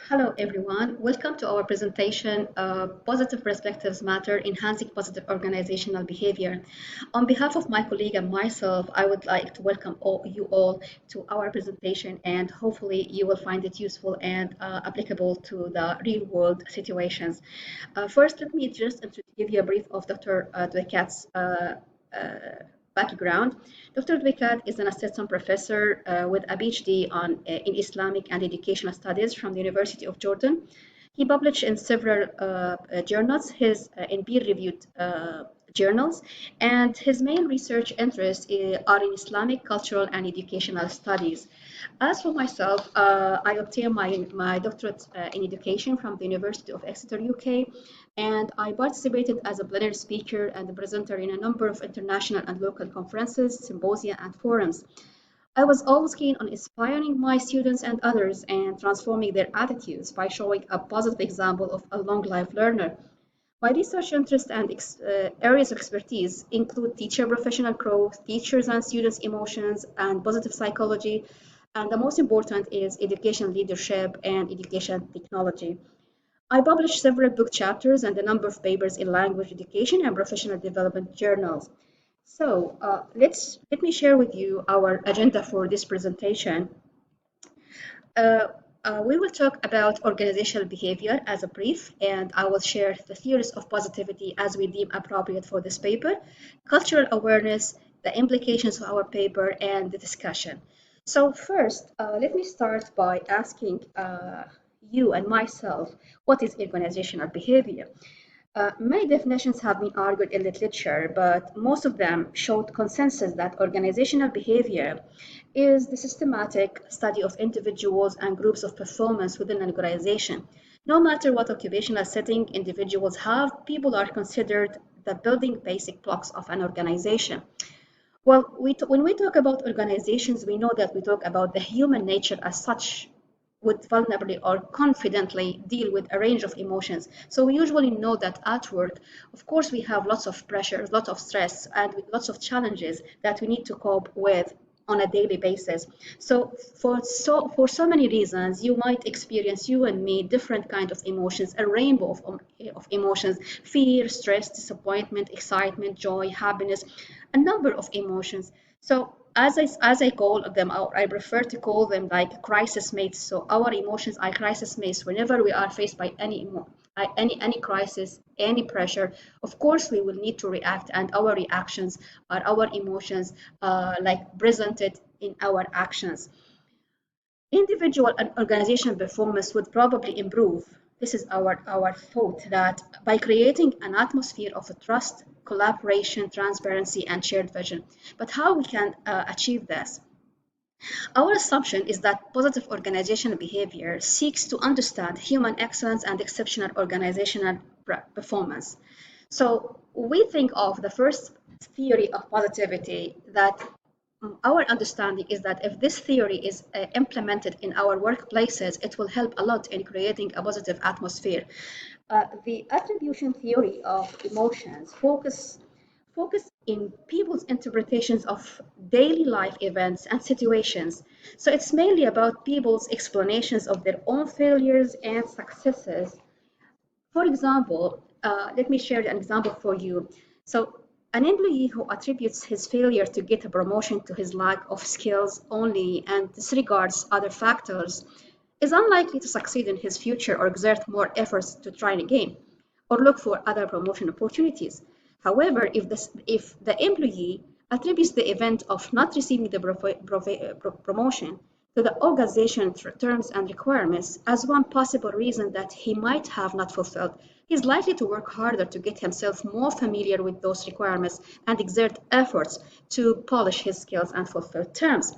Hello, everyone. Welcome to our presentation, Positive Perspectives Matter, Enhancing Positive Organizational Behavior. On behalf of my colleague and myself, I would like to welcome you all to our presentation, and hopefully you will find it useful and applicable to the real world situations. First, let me just give you a brief of Dr. Dwekat's background. Dr. Dwekat is an assistant professor with a PhD in Islamic and Educational Studies from the University of Jordan. He published in several journals, in peer-reviewed journals, and his main research interests are in Islamic, cultural, and educational studies. As for myself, I obtained my doctorate in education from the University of Exeter, UK, and I participated as a plenary speaker and a presenter in a number of international and local conferences, symposia, and forums. I was always keen on inspiring my students and others and transforming their attitudes by showing a positive example of a long life learner. My research interests and areas of expertise include teacher professional growth, teachers and students' emotions, and positive psychology, and the most important is education leadership and education technology. I published several book chapters and a number of papers in language education and professional development journals. So let me share with you our agenda for this presentation. Uh, we will talk about organizational behavior as a brief, and I will share the theories of positivity as we deem appropriate for this paper, cultural awareness, the implications of our paper, and the discussion. So first, let me start by asking you and myself, what is organizational behavior? Many definitions have been argued in literature, but most of them showed consensus that organizational behavior is the systematic study of individuals and groups of performance within an organization. No matter what occupational setting individuals have, people are considered the building basic blocks of an organization. Well, when we talk about organizations, we know that we talk about the human nature as such would vulnerably or confidently deal with a range of emotions. So we usually know that at work, of course, we have lots of pressures, lots of stress, and lots of challenges that we need to cope with on a daily basis. So for so many reasons, you might experience, you and me, different kind of emotions, a rainbow of emotions: fear, stress, disappointment, excitement, joy, happiness, a number of emotions. So as I call them, or I prefer to call them like crisis mates. So our emotions are crisis mates. Whenever we are faced by any crisis, any pressure, of course we will need to react, and our reactions are our emotions, like presented in our actions. Individual and organizational performance would probably improve. This is our thought, that by creating an atmosphere of trust, collaboration, transparency, and shared vision. But how we can achieve this? Our assumption is that positive organizational behavior seeks to understand human excellence and exceptional organizational performance. So we think of the first theory of positivity, that our understanding is that if this theory is implemented in our workplaces, it will help a lot in creating a positive atmosphere. The attribution theory of emotions focus in people's interpretations of daily life events and situations. So it's mainly about people's explanations of their own failures and successes. For example, let me share an example for you. So, an employee who attributes his failure to get a promotion to his lack of skills only and disregards other factors is unlikely to succeed in his future or exert more efforts to try again or look for other promotion opportunities. However, if the employee attributes the event of not receiving the promotion to the organization terms and requirements as one possible reason that he might have not fulfilled, he is likely to work harder to get himself more familiar with those requirements and exert efforts to polish his skills and fulfill terms.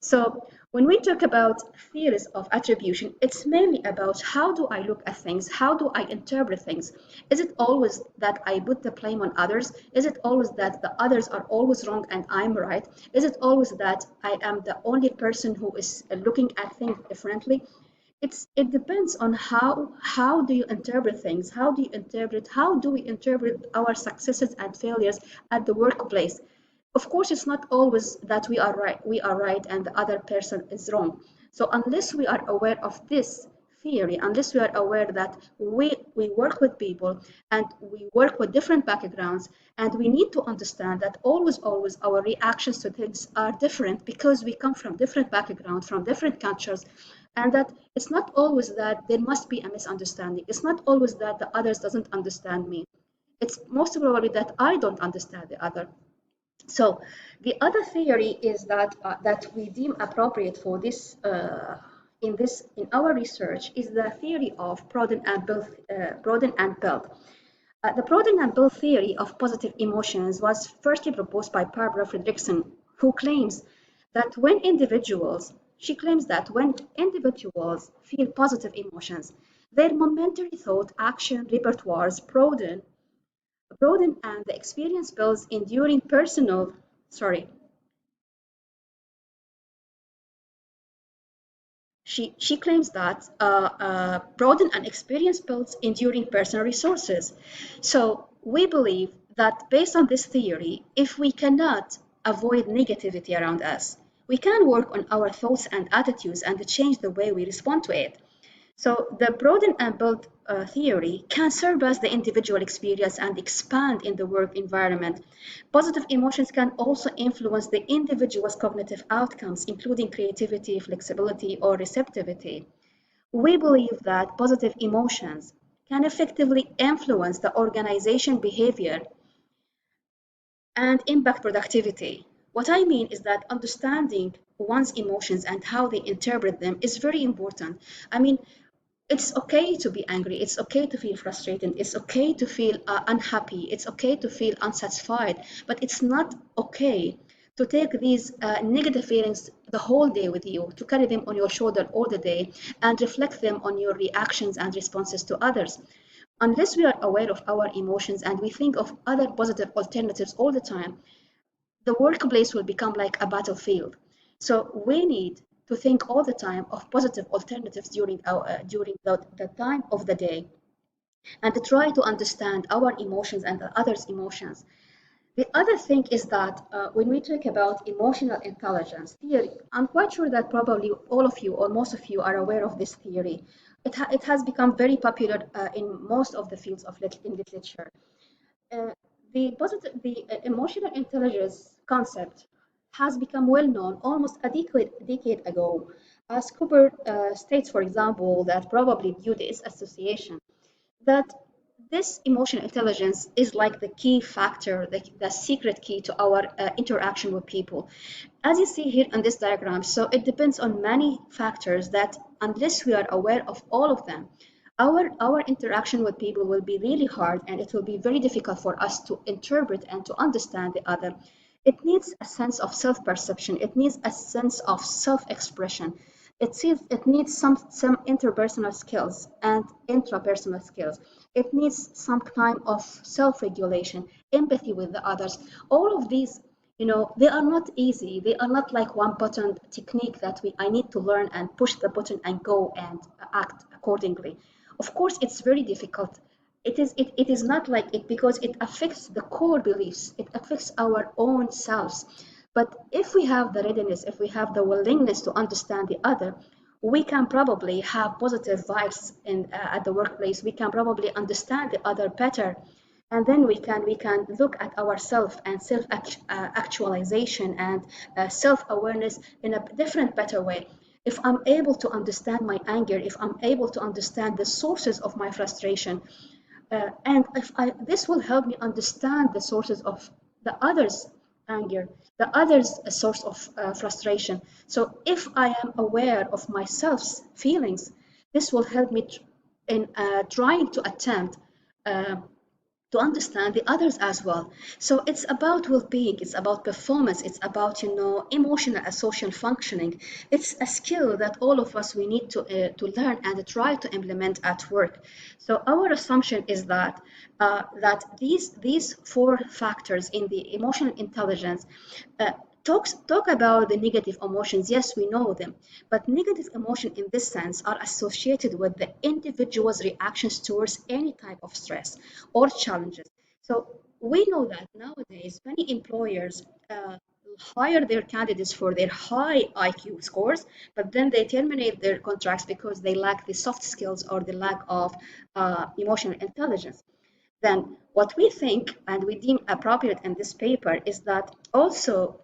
So when we talk about theories of attribution, it's mainly about how do I look at things? How do I interpret things? Is it always that I put the blame on others? Is it always that the others are always wrong and I'm right? Is it always that I am the only person who is looking at things differently? It depends on how do you interpret things? How do we interpret our successes and failures at the workplace? Of course, it's not always that we are right and the other person is wrong. So unless we are aware of this theory, unless we are aware that we work with people and we work with different backgrounds, and we need to understand that always our reactions to things are different because we come from different backgrounds, from different cultures, and that it's not always that there must be a misunderstanding. It's not always that the others doesn't understand me. It's most probably that I don't understand the other. So the other theory is that we deem appropriate for this in our research is the theory of Broaden and Belt. The Broaden and Belt theory of positive emotions was firstly proposed by Barbara Fredrickson, who claims that she claims that when individuals feel positive emotions, their momentary thought action repertoires broaden and the experience builds enduring personal, sorry, she claims that broaden and experience builds enduring personal resources. So we believe that based on this theory, if we cannot avoid negativity around us, we can work on our thoughts and attitudes and change the way we respond to it. So the broaden and build theory can serve as the individual experience and expand in the work environment. Positive emotions can also influence the individual's cognitive outcomes, including creativity, flexibility, or receptivity. We believe that positive emotions can effectively influence the organization behavior and impact productivity. What I mean is that understanding one's emotions and how they interpret them is very important. I mean, it's okay to be angry. It's okay to feel frustrated. It's okay to feel unhappy. It's okay to feel unsatisfied. But it's not okay to take these negative feelings the whole day with you, to carry them on your shoulder all the day and reflect them on your reactions and responses to others. Unless we are aware of our emotions and we think of other positive alternatives all the time, the workplace will become like a battlefield. So we need to think all the time of positive alternatives during the time of the day, and to try to understand our emotions and the others' emotions. The other thing is that when we talk about emotional intelligence theory, I'm quite sure that probably all of you or most of you are aware of this theory. It has become very popular in most of the fields of in literature. Uh, the emotional intelligence concept has become well known almost a decade ago, as Cooper states, for example, that probably due to its association, that this emotional intelligence is like the key factor, the secret key to our interaction with people. As you see here in this diagram, so it depends on many factors that unless we are aware of all of them, our interaction with people will be really hard and it will be very difficult for us to interpret and to understand the other. It needs a sense of self-perception. It needs a sense of self-expression. It needs some interpersonal skills and intrapersonal skills. It needs some kind of self-regulation, empathy with the others. All of these, they are not easy. They are not like one button technique that I need to learn and push the button and go and act accordingly. Of course, it's very difficult. It is not like it because it affects the core beliefs. It affects our own selves. But if we have the readiness, if we have the willingness to understand the other, we can probably have positive vibes at the workplace. We can probably understand the other better, and then we can look at ourselves and self actualization and self awareness in a different, better way. If I'm able to understand my anger, if I'm able to understand the sources of my frustration, and this will help me understand the sources of the others' anger, the others' source of frustration. So if I am aware of myself's feelings, this will help me in trying to attempt uh, to understand the others as well. So it's about well-being, it's about performance, it's about emotional and social functioning. It's a skill that all of us we need to learn and try to implement at work. So our assumption is that these four factors in the emotional intelligence uh, talk about the negative emotions. Yes, we know them, but negative emotion in this sense are associated with the individual's reactions towards any type of stress or challenges. So we know that nowadays many employers hire their candidates for their high IQ scores, but then they terminate their contracts because they lack the soft skills or the lack of emotional intelligence. Then what we think and we deem appropriate in this paper is that also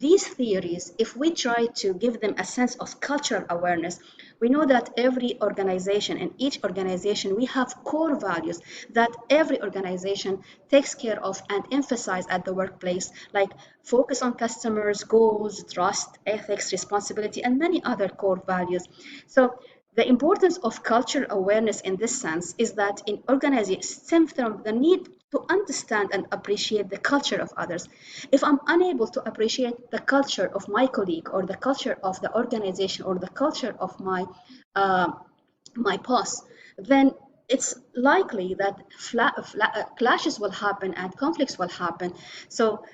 these theories, if we try to give them a sense of cultural awareness, we know that every organization, in each organization, we have core values that every organization takes care of and emphasize at the workplace, like focus on customers, goals, trust, ethics, responsibility, and many other core values. So the importance of cultural awareness in this sense is that in organizations stems from the need to understand and appreciate the culture of others. If I'm unable to appreciate the culture of my colleague or the culture of the organization or the culture of uh, my boss, then it's likely that clashes will happen and conflicts will happen. So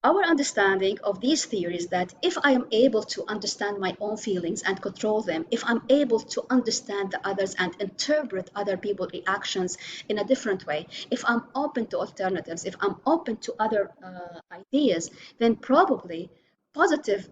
our understanding of these theories that if I am able to understand my own feelings and control them, if I'm able to understand the others and interpret other people's reactions in a different way, if I'm open to alternatives, if I'm open to other ideas, then probably positive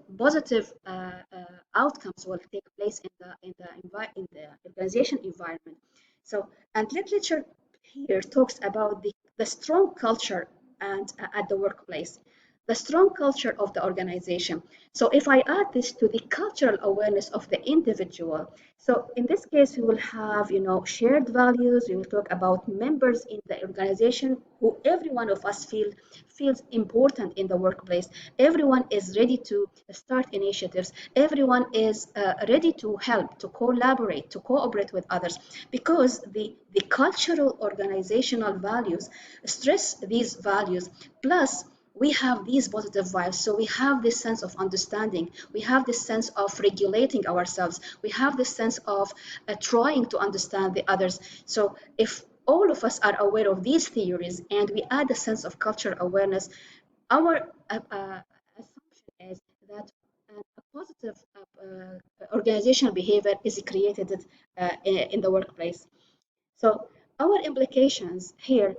outcomes will take place in the organization environment. So, and literature here talks about the strong culture and at the workplace, the strong culture of the organization. So if I add this to the cultural awareness of the individual, so in this case, we will have, shared values. We will talk about members in the organization who every one of us feels important in the workplace. Everyone is ready to start initiatives. Everyone is ready to help, to collaborate, to cooperate with others, because the cultural organizational values stress these values. Plus, we have these positive vibes. So we have this sense of understanding. We have this sense of regulating ourselves. We have this sense of trying to understand the others. So if all of us are aware of these theories and we add a sense of cultural awareness, our assumption is that a positive organizational behavior is created in the workplace. So our implications here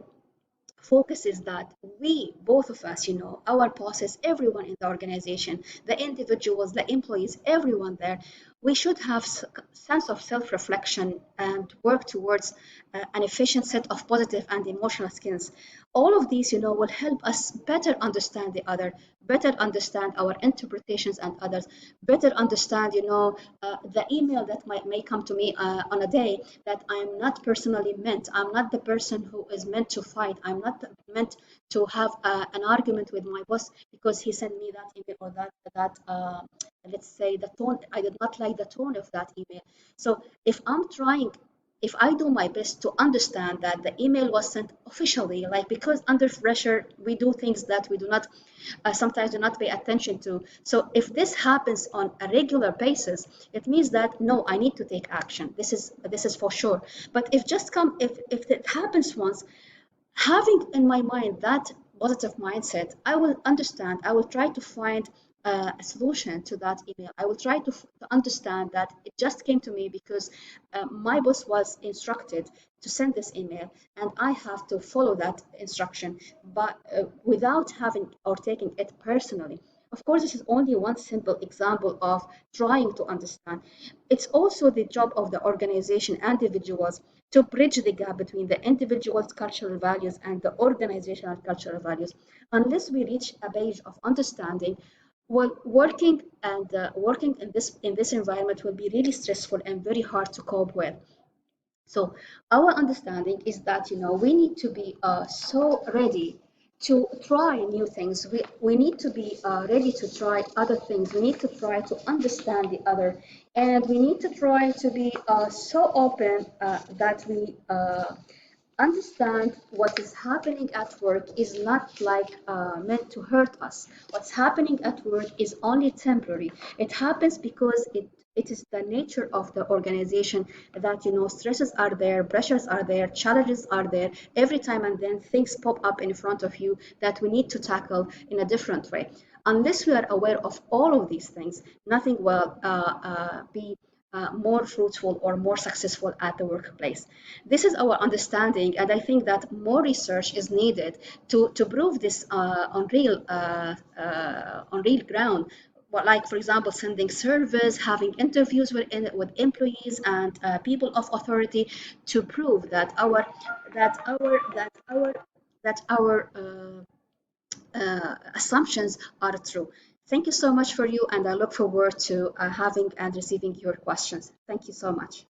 focus is that we, both of us, our bosses, everyone in the organization, the individuals, the employees, everyone there, we should have sense of self-reflection and work towards an efficient set of positive and emotional skills. All of these, will help us better understand the other, better understand our interpretations and others, better understand, the email that may come to me on a day that I'm not personally meant. I'm not the person who is meant to fight. I'm not meant to have an argument with my boss because he sent me that email or that let's say the tone. I did not like the tone of that email. So if I do my best to understand that the email was sent officially, like because under pressure we do things that we do not sometimes do not pay attention to. So if this happens on a regular basis, it means that no, I need to take action. This is for sure. But if it happens once, having in my mind that positive mindset, I will understand, I will try to find a solution to that email. I will try to understand that it just came to me because my boss was instructed to send this email and I have to follow that instruction, but without having or taking it personally. Of course, this is only one simple example of trying to understand. It's also the job of the organization and individuals to bridge the gap between the individual's cultural values and the organizational cultural values. Unless we reach a page of understanding, well, working in this environment will be really stressful and very hard to cope with. So our understanding is that we need to be so ready to try new things. We need to be ready to try other things. We need to try to understand the other, and we need to try to be so open that we understand what is happening at work is not like meant to hurt us. What's happening at work is only temporary. It happens because it is the nature of the organization that stresses are there, pressures are there, challenges are there. Every time and then things pop up in front of you that we need to tackle in a different way. Unless we are aware of all of these things, nothing will be more fruitful or more successful at the workplace. This is our understanding, and I think that more research is needed to prove this on real ground. Well, like for example, sending surveys, having interviews with employees and people of authority to prove that our assumptions are true. Thank you so much for you, and I look forward to having and receiving your questions. Thank you so much.